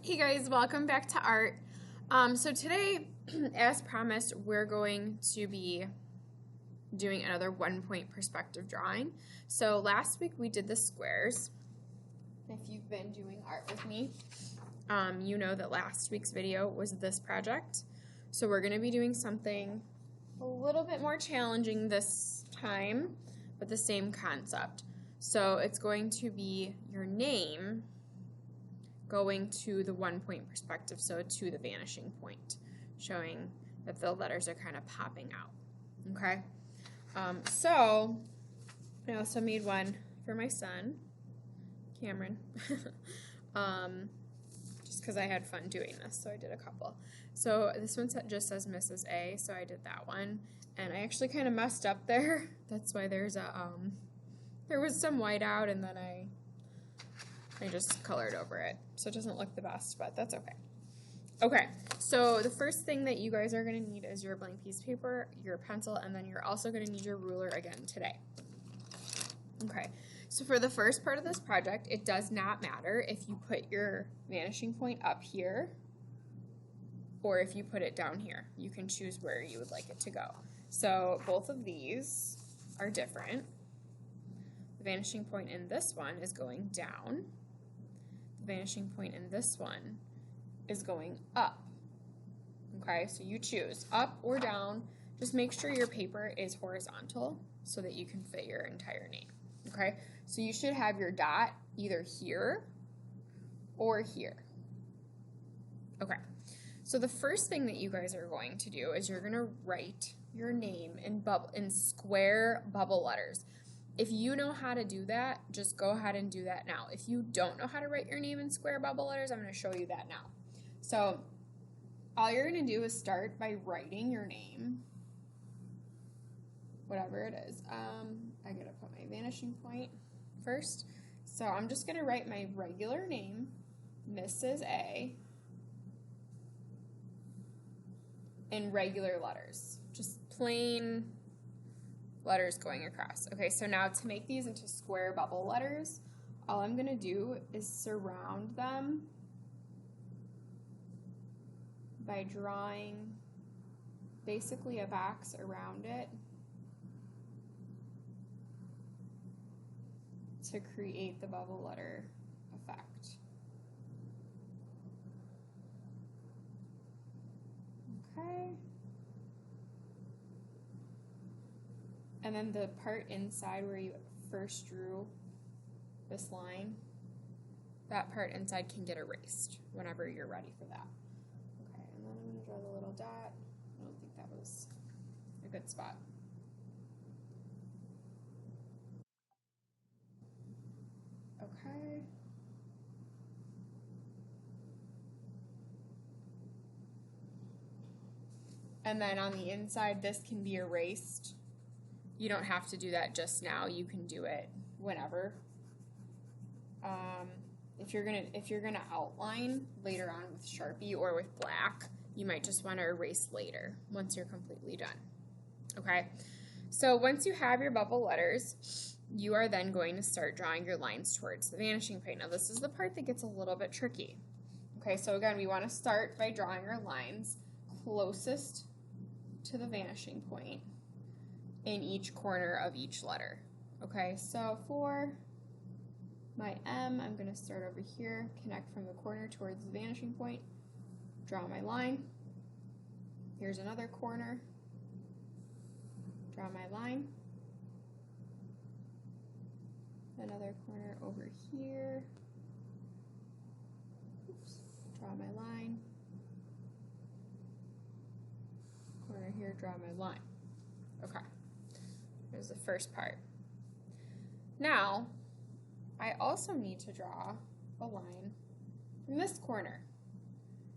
Hey guys, welcome back to art. So today, as promised, we're going to be doing another 1-point perspective drawing. So last week we did the squares. If you've been doing art with me, you know that last week's video was this project. So we're going to be doing something a little bit more challenging this time, but the same concept. So it's going to be your name going to the 1-point perspective, so to the vanishing point, showing that the letters are kind of popping out. Okay? So I also made one for my son, Cameron, just because I had fun doing this, so I did a couple. So this one just says Mrs. A, so I did that one, and I actually kind of messed up there. That's why there's a there was some white out, and then I just colored over it, so it doesn't look the best, but that's okay. Okay, so the first thing that you guys are going to need is your blank piece of paper, your pencil, and then you're also going to need your ruler again today. Okay, so for the first part of this project, it does not matter if you put your vanishing point up here or if you put it down here. You can choose where you would like it to go. So both of these are different. The vanishing point in this one is going down. The vanishing point in this one is going up. Okay, so you choose up or down. Just make sure your paper is horizontal so that you can fit your entire name. Okay, so you should have your dot either here or here. Okay, so the first thing that you guys are going to do is you're going to write your name in square bubble letters. If you know how to do that, just go ahead and do that now. If you don't know how to write your name in square bubble letters, I'm going to show you that now. So all you're going to do is start by writing your name, whatever it is. I got to put my vanishing point first. So I'm just going to write my regular name, Mrs. A, in regular letters, just plain letters going across. Okay, so now to make these into square bubble letters, all I'm going to do is surround them by drawing basically a box around it to create the bubble letter effect. Okay. And then the part inside where you first drew this line, that part inside can get erased whenever you're ready for that. Okay, and then I'm going to draw the little dot. I don't think that was a good spot. Okay. And then on the inside, this can be erased. You don't have to do that just now. You can do it whenever. If you're gonna outline later on with Sharpie or with black, you might just want to erase later once you're completely done. Okay. So once you have your bubble letters, you are then going to start drawing your lines towards the vanishing point. Now this is the part that gets a little bit tricky. Okay. So again, we want to start by drawing our lines closest to the vanishing point in each corner of each letter. Okay, so for my M, I'm going to start over here, connect from the corner towards the vanishing point, draw my line. Here's another corner, draw my line. Another corner over here, oops, draw my line. Corner here, draw my line. Okay. There's the first part. Now, I also need to draw a line from this corner.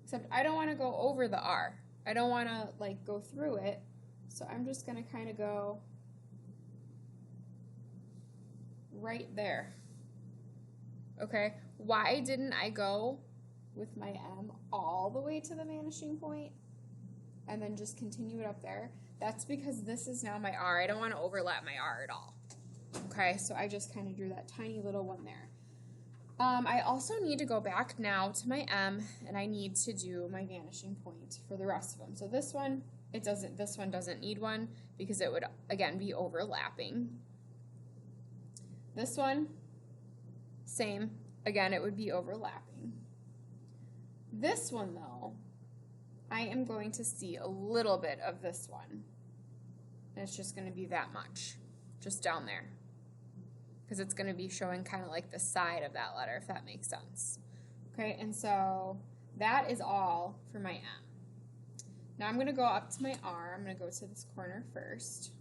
Except I don't want to go over the R. I don't want to like go through it. So I'm just going to kind of go right there. Okay? Why didn't I go with my M all the way to the vanishing point and then just continue it up there? That's because this is now my R. I don't want to overlap my R at all. Okay, so I just kind of drew that tiny little one there. I also need to go back now to my M, and I need to do my vanishing point for the rest of them. So this one, this one doesn't need one because it would, again, be overlapping. This one, same. Again, it would be overlapping. This one, though, I am going to see a little bit of this one. And it's just going to be that much, just down there. Because it's going to be showing kind of like the side of that letter, if that makes sense. Okay, and so that is all for my M. Now I'm going to go up to my R. I'm going to go to this corner first.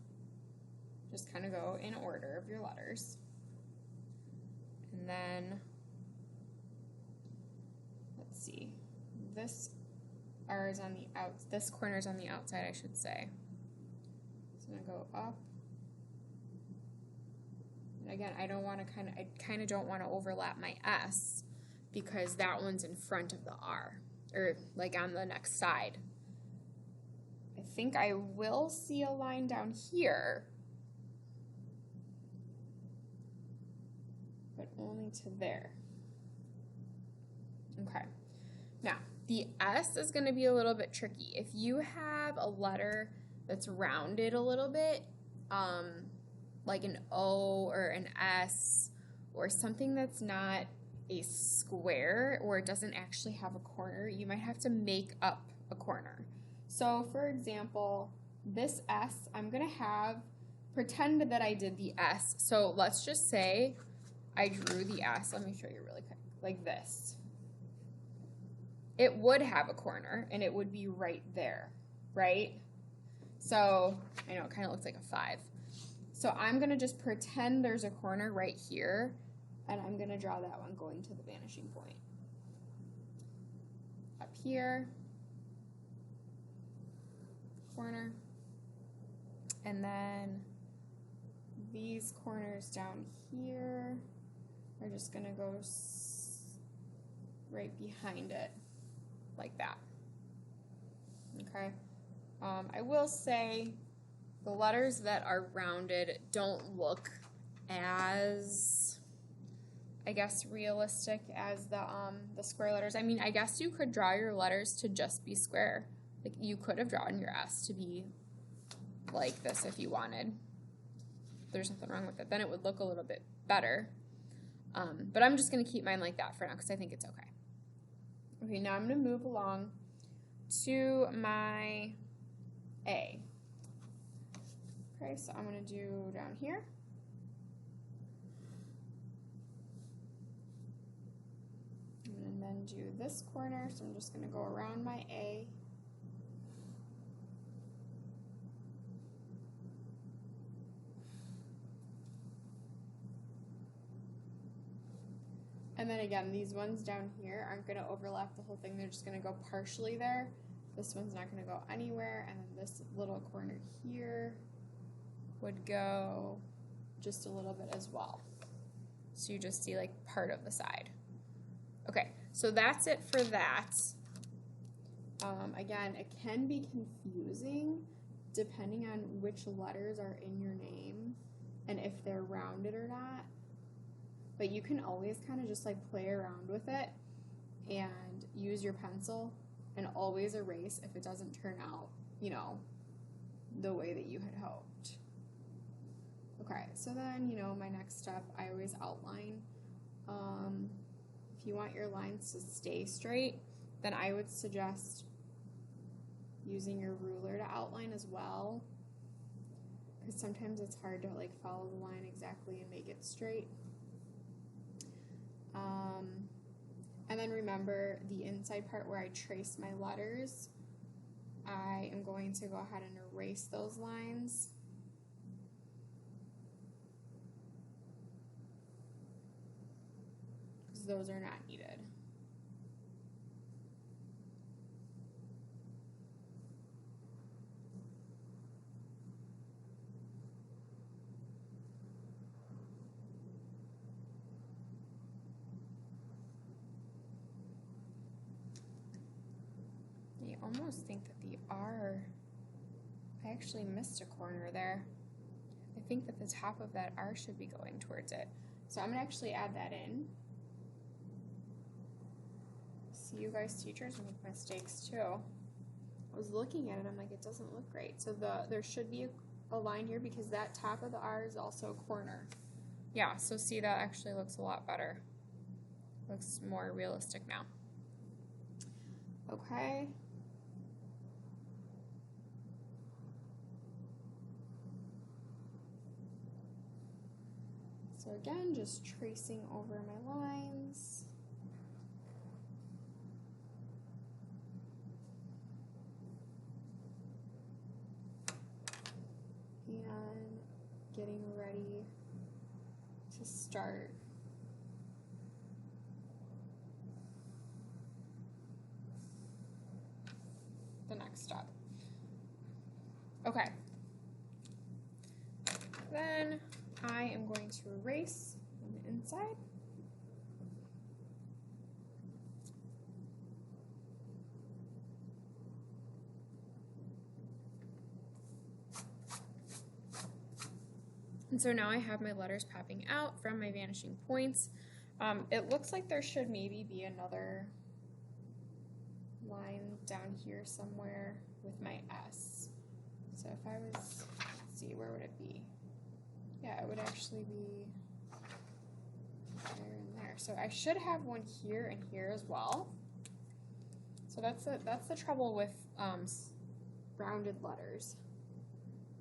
Just kind of go in order of your letters. And then, let's see, this R is on the this corner is on the outside, I should say. So I'm going to go up. Again, I kind of don't want to overlap my S because that one's in front of the R, or like on the next side. I think I will see a line down here, but only to there. Okay. Now, the S is going to be a little bit tricky. If you have a letter that's rounded a little bit, like an O or an S or something that's not a square or it doesn't actually have a corner, you might have to make up a corner. So for example, this S, I'm going to pretend that I did the S. So let's just say I drew the S. Let me show you really quick, like this. It would have a corner and it would be right there, right? So I know it kind of looks like a 5. So I'm going to just pretend there's a corner right here, and I'm going to draw that one going to the vanishing point. Up here, corner, and then these corners down here are just going to go right behind it, like that. Okay? I will say, the letters that are rounded don't look as, I guess, realistic as the square letters. I mean, I guess you could draw your letters to just be square. Like, you could have drawn your S to be like this if you wanted. There's nothing wrong with it. Then it would look a little bit better. But I'm just going to keep mine like that for now because I think it's okay. Okay, now I'm going to move along to my A. Okay, so I'm going to do down here. And then do this corner, so I'm just going to go around my A. And then again, these ones down here aren't going to overlap the whole thing. They're just going to go partially there. This one's not going to go anywhere. And then this little corner here would go just a little bit as well. So you just see like part of the side. Okay, so that's it for that. Again, it can be confusing depending on which letters are in your name and if they're rounded or not. But you can always kind of just like play around with it and use your pencil and always erase if it doesn't turn out, you know, the way that you had hoped. Okay, so then, you know, my next step, I always outline. If you want your lines to stay straight, then I would suggest using your ruler to outline as well, because sometimes it's hard to like follow the line exactly and make it straight. And then remember the inside part where I trace my letters, I am going to go ahead and erase those lines. Because those are not needed. I almost think that the R, I actually missed a corner there. I think that the top of that R should be going towards it. So I'm going to actually add that in. See, you guys teachers make mistakes too. I was looking at it, I'm like, it doesn't look right. So there should be a line here because that top of the R is also a corner. Yeah, so see, that actually looks a lot better. Looks more realistic now. Okay. So again, just tracing over my lines. And getting ready to start the next step. Okay. Then I am going to erase on the inside. And so now I have my letters popping out from my vanishing points. It looks like there should maybe be another line down here somewhere with my S. So if I was, let's see, where would it be? Yeah, it would actually be there and there. So I should have one here and here as well. So that's the trouble with rounded letters.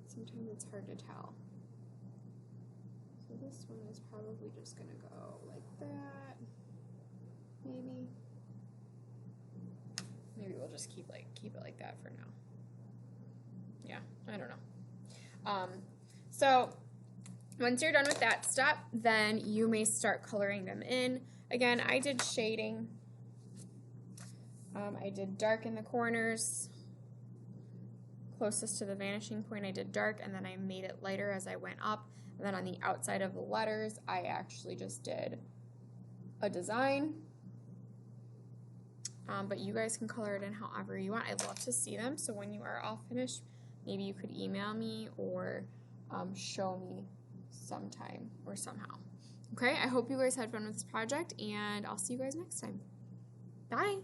Sometimes it's hard to tell. So this one is probably just gonna go like that. Maybe we'll just keep it like that for now. Yeah, I don't know. So once you're done with that step, then you may start coloring them in. Again, I did shading. I did dark in the corners. Closest to the vanishing point, I did dark, and then I made it lighter as I went up. And then on the outside of the letters, I actually just did a design. But you guys can color it in however you want. I'd love to see them. So when you are all finished, maybe you could email me or show me sometime or somehow. Okay, I hope you guys had fun with this project, and I'll see you guys next time. Bye!